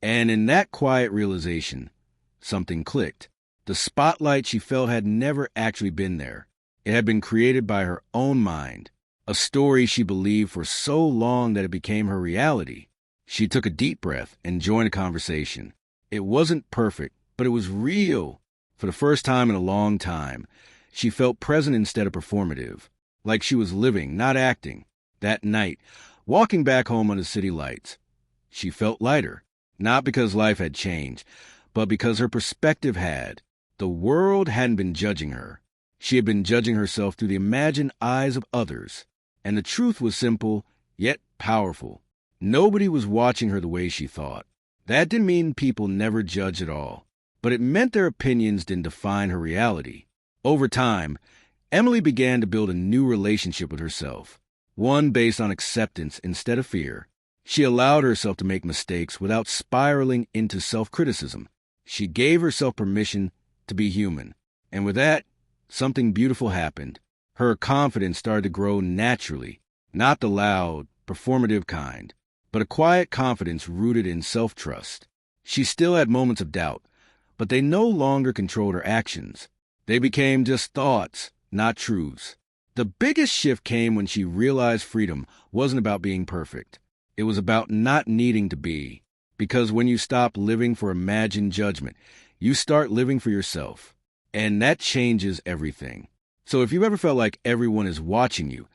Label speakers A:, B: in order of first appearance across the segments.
A: And in that quiet realization, something clicked. The spotlight she felt had never actually been there. It had been created by her own mind, a story she believed for so long that it became her reality. She took a deep breath and joined the conversation. It wasn't perfect, but it was real. For the first time in a long time, she felt present instead of performative, like she was living, not acting. That night, walking back home under city lights, she felt lighter, not because life had changed, but because her perspective had. The world hadn't been judging her. She had been judging herself through the imagined eyes of others. And the truth was simple, yet powerful. Nobody was watching her the way she thought. That didn't mean people never judged at all, but it meant their opinions didn't define her reality. Over time, Emily began to build a new relationship with herself, one based on acceptance instead of fear. She allowed herself to make mistakes without spiraling into self-criticism. She gave herself permission to be human. And with that, something beautiful happened. Her confidence started to grow naturally, not the loud, performative kind, but a quiet confidence rooted in self-trust. She still had moments of doubt, but they no longer controlled her actions. They became just thoughts, not truths. The biggest shift came when she realized freedom wasn't about being perfect. It was about not needing to be. Because when you stop living for imagined judgment, you start living for yourself. And that changes everything. So if you've ever felt like everyone is watching you,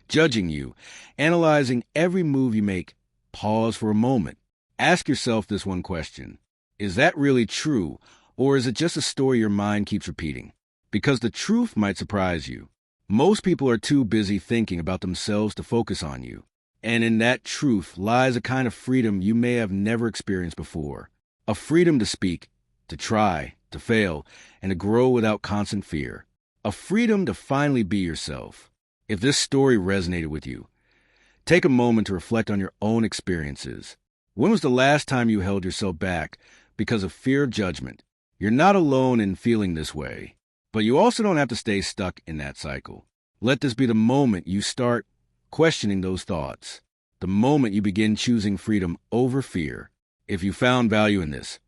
A: judging you, analyzing every move you make, pause for a moment. Ask yourself this one question. Is that really true, or is it just a story your mind keeps repeating? Because the truth might surprise you. Most people are too busy thinking about themselves to focus on you. And in that truth lies a kind of freedom you may have never experienced before. A freedom to speak, to try, to fail, and to grow without constant fear. A freedom to finally be yourself. If this story resonated with you, take a moment to reflect on your own experiences. When was the last time you held yourself back because of fear of judgment? You're not alone in feeling this way, but you also don't have to stay stuck in that cycle. Let this be the moment you start questioning those thoughts, the moment you begin choosing freedom over fear. If you found value in this,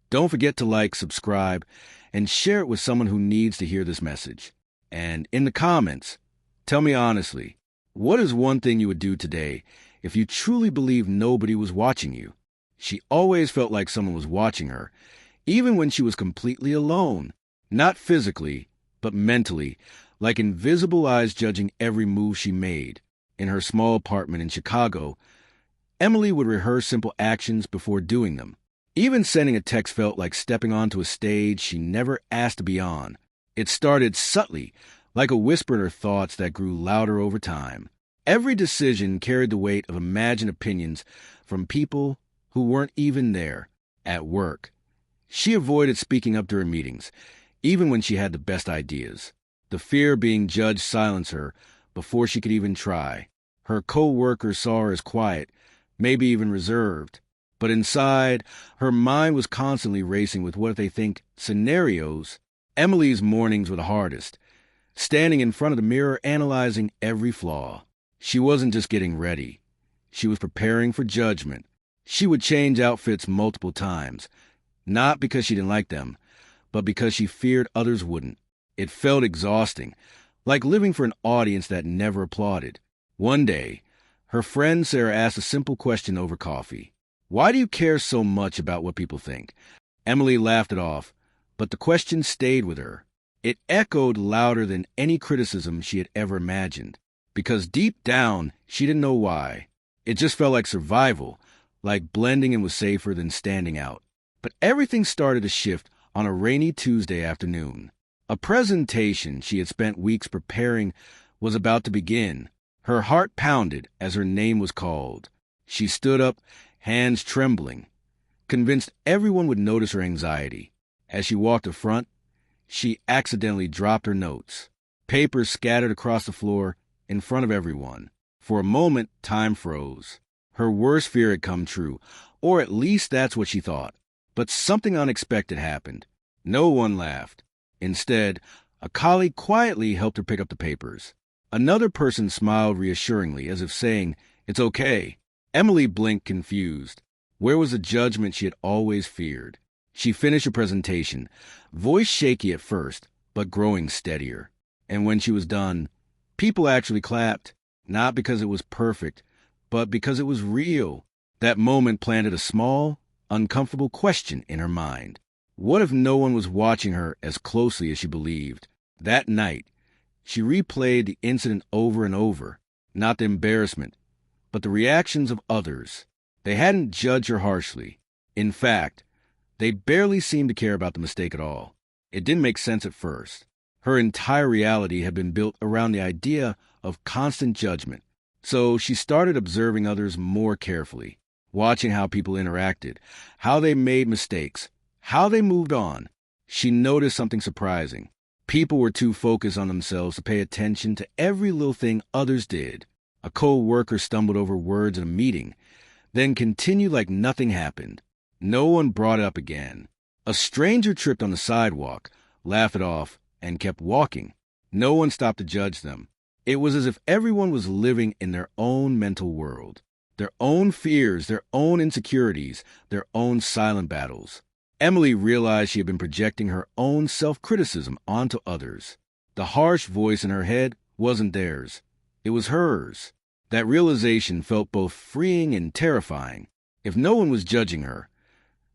A: don't forget to like, subscribe, and share it with someone who needs to hear this message. And in the comments, tell me honestly, what is one thing you would do today if you truly believed nobody was watching you? She always felt like someone was watching her, even when she was completely alone. Not physically, but mentally, like invisible eyes judging every move she made. In her small apartment in Chicago, Emily would rehearse simple actions before doing them. Even sending a text felt like stepping onto a stage she never asked to be on. It started subtly, like a whisper in her thoughts that grew louder over time. Every decision carried the weight of imagined opinions from people who weren't even there. At work, she avoided speaking up during meetings, even when she had the best ideas. The fear of being judged silenced her before she could even try. Her co-workers saw her as quiet, maybe even reserved. But inside, her mind was constantly racing with what they think scenarios. Emily's mornings were the hardest, standing in front of the mirror analyzing every flaw. She wasn't just getting ready. She was preparing for judgment. She would change outfits multiple times, not because she didn't like them, but because she feared others wouldn't. It felt exhausting, like living for an audience that never applauded. One day, her friend Sarah asked a simple question over coffee. Why do you care so much about what people think? Emily laughed it off, but the question stayed with her. It echoed louder than any criticism she had ever imagined, because deep down, she didn't know why. It just felt like survival, like blending in was safer than standing out. But everything started to shift on a rainy Tuesday afternoon. A presentation she had spent weeks preparing was about to begin. Her heart pounded as her name was called. She stood up, hands trembling, convinced everyone would notice her anxiety. As she walked to front, she accidentally dropped her notes. Papers scattered across the floor in front of everyone. For a moment, time froze. Her worst fear had come true, or at least that's what she thought. But something unexpected happened. No one laughed. Instead, a colleague quietly helped her pick up the papers. Another person smiled reassuringly, as if saying, "It's okay." Emily blinked, confused. Where was the judgment she had always feared? She finished her presentation, voice shaky at first, but growing steadier. And when she was done, people actually clapped, not because it was perfect, but because it was real. That moment planted a small, uncomfortable question in her mind. What if no one was watching her as closely as she believed? That night, she replayed the incident over and over, not the embarrassment, but the reactions of others. They hadn't judged her harshly. In fact, they barely seemed to care about the mistake at all. It didn't make sense at first. Her entire reality had been built around the idea of constant judgment. So she started observing others more carefully, watching how people interacted, how they made mistakes, how they moved on. She noticed something surprising. People were too focused on themselves to pay attention to every little thing others did. A co-worker stumbled over words in a meeting, then continued like nothing happened. No one brought it up again. A stranger tripped on the sidewalk, laughed it off, and kept walking. No one stopped to judge them. It was as if everyone was living in their own mental world, their own fears, their own insecurities, their own silent battles. Emily realized she had been projecting her own self-criticism onto others. The harsh voice in her head wasn't theirs. It was hers. That realization felt both freeing and terrifying. If no one was judging her,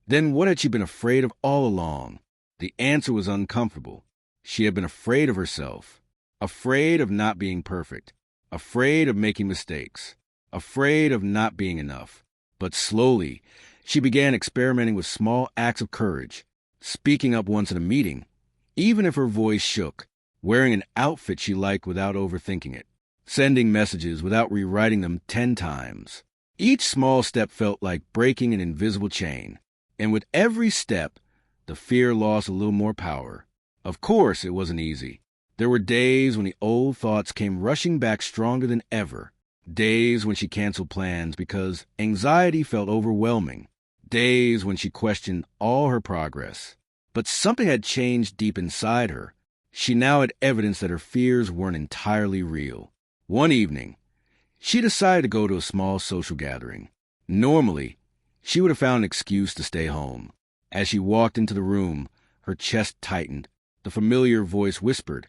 A: then what had she been afraid of all along? The answer was uncomfortable. She had been afraid of herself, afraid of not being perfect, afraid of making mistakes, afraid of not being enough. But slowly, she began experimenting with small acts of courage, speaking up once in a meeting, even if her voice shook, wearing an outfit she liked without overthinking it, sending messages without rewriting them 10 times. Each small step felt like breaking an invisible chain, and with every step, the fear lost a little more power. Of course, it wasn't easy. There were days when the old thoughts came rushing back stronger than ever. Days when she canceled plans because anxiety felt overwhelming. Days when she questioned all her progress. But something had changed deep inside her. She now had evidence that her fears weren't entirely real. One evening, she decided to go to a small social gathering. Normally, she would have found an excuse to stay home. As she walked into the room, her chest tightened. The familiar voice whispered,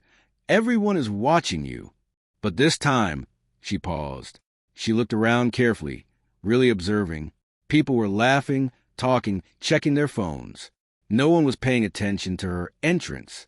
A: "Everyone is watching you." But this time, she paused. She looked around carefully, really observing. People were laughing, talking, checking their phones. No one was paying attention to her entrance.